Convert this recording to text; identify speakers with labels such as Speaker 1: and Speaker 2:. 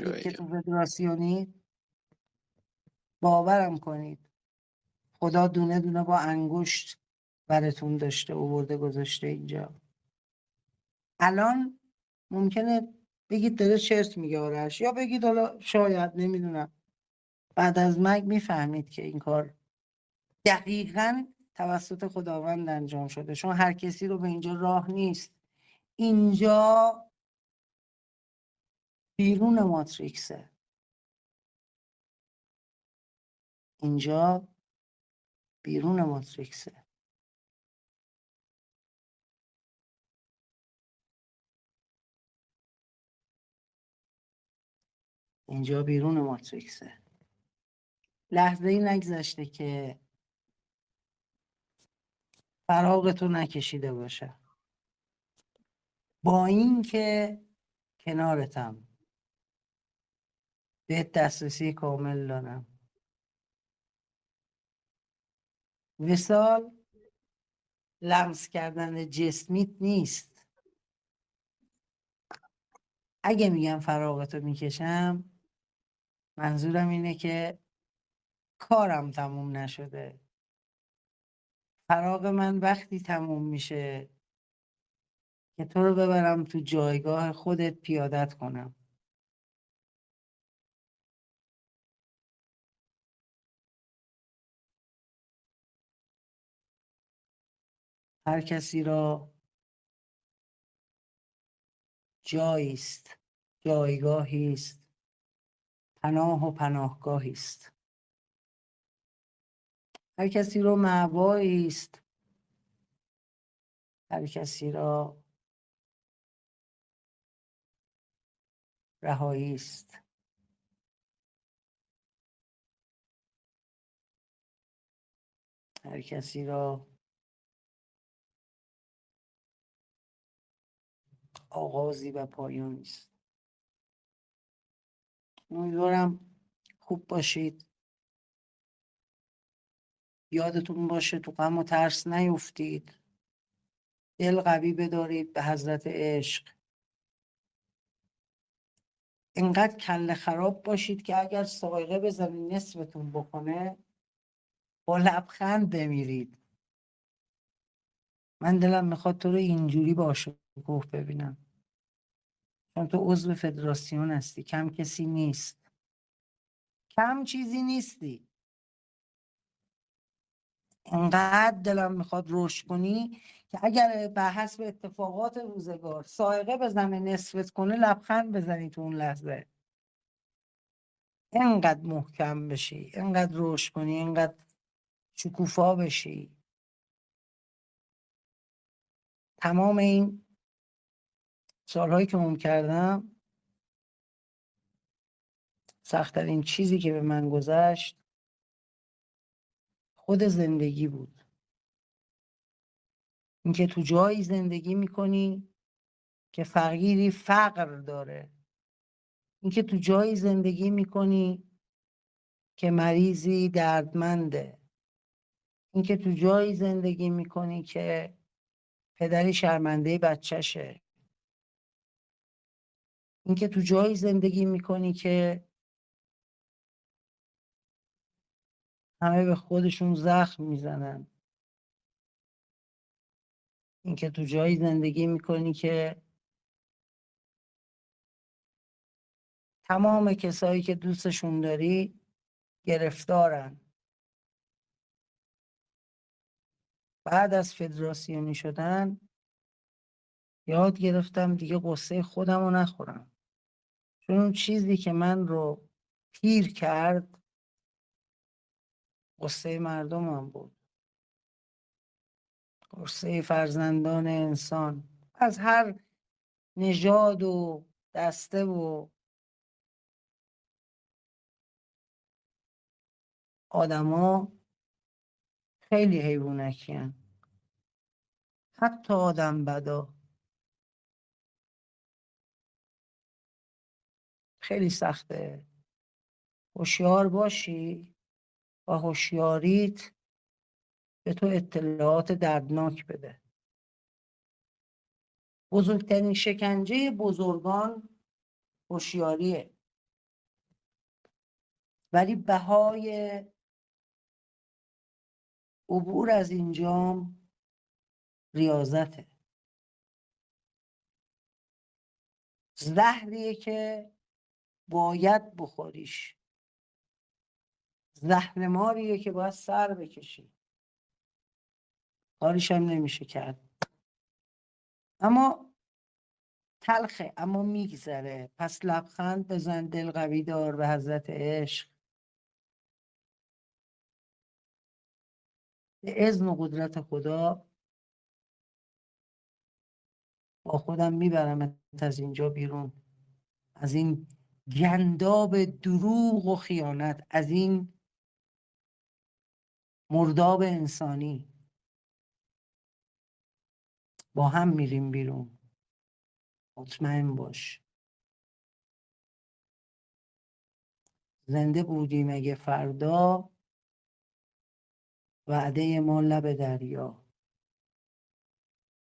Speaker 1: بگید که
Speaker 2: جایی.
Speaker 1: تو فدراسیونی، باورم کنید خدا دونه دونه با انگشت براتون داشته آورده گذاشته اینجا. الان ممکنه بگید داره چرت میگه آرش، یا بگید حالا شاید، نمیدونم، بعد از مرگ میفهمید که این کار دقیقاً توسط خداوند انجام شده، چون هر کسی رو به اینجا راه نیست. اینجا بیرون ماتریکسه، اینجا بیرون ماتریکسه. اینجا بیرون ماتریکسه. لحظه ای نگذشته که فراغتو نکشیده باشه، با اینکه کنارتم، بهت دسترسی کامل دارم. وصال لمس کردن جسمیت نیست. اگه میگم فراغتو میکشم، منظورم اینه که کارم تموم نشده. فراغ من وقتی تموم میشه که تو رو ببرم تو جایگاه خودت پیادت کنم. هر کسی را جایی است، جایگاهی است، پناه و پناهگاهی است. هر کسی را مأوایی است، هر کسی را رهایی است. هر کسی را آغازی و پایانی است. امیدوارم خوب باشید. یادتون باشه تو غم و ترس نیفتید. دل قوی بدارید به حضرت عشق. اینقدر کله خراب باشید که اگر سایقه بزنید نصفتون بکنه، با لبخند بمیرید. من دلم میخواد تو رو اینجوری باشکوه ببینم، چون تو عضو فدراسیون هستی، کم کسی نیست، کم چیزی نیستی. انقدر دلم میخواد رشد کنی که اگر به حسب اتفاقات روزگار سایقه بزنه نصفت کنه، لبخند بزنی تو اون لحظه. انقدر محکم بشی، انقدر رشد کنی، انقدر شکوفا بشی. تمام این سالهایی که عمر کردم، سخت‌ترین چیزی که به من گذشت خود زندگی بود. اینکه تو جایی زندگی میکنی که فقیری فقر داره، اینکه تو جایی زندگی میکنی که مریضی دردمنده، اینکه تو جایی زندگی میکنی که پدری شرمنده بچهشه، اینکه تو جایی زندگی میکنی که همه به خودشون زخم میزنن، اینکه تو جایی زندگی میکنی که تمام کسایی که دوستشون داری گرفتارن. بعد از فدراسیونی شدن یاد گرفتم دیگه قصه خودم رو نخورم، چون اون چیزی که من رو پیر کرد قصه مردمم بود، قصه فرزندان انسان از هر نژاد و دسته و آدما خیلی حیوانکین، حتی آدم بدا. خیلی سخته. هوشیار باشی و هوشیاریت به تو اطلاعات دردناک بده. بزرگترین شکنجه بزرگان هوشیاریه. ولی بهای عبور از اینجا ریاضته. زهریه که باید بخوریش، زهرماریه که باید سر بکشی، کارش هم نمیشه کرد. اما تلخه، اما میگذره. پس لبخند بزن، دل قوی دار به حضرت عشق. به اذن و قدرت خدا با خودم میبرم از اینجا بیرون، از این گنداب دروغ و خیانت، از این مرداب انسانی. با هم میریم بیرون، مطمئن باش. زنده بودیم اگه فردا، وعده ما لب دریا.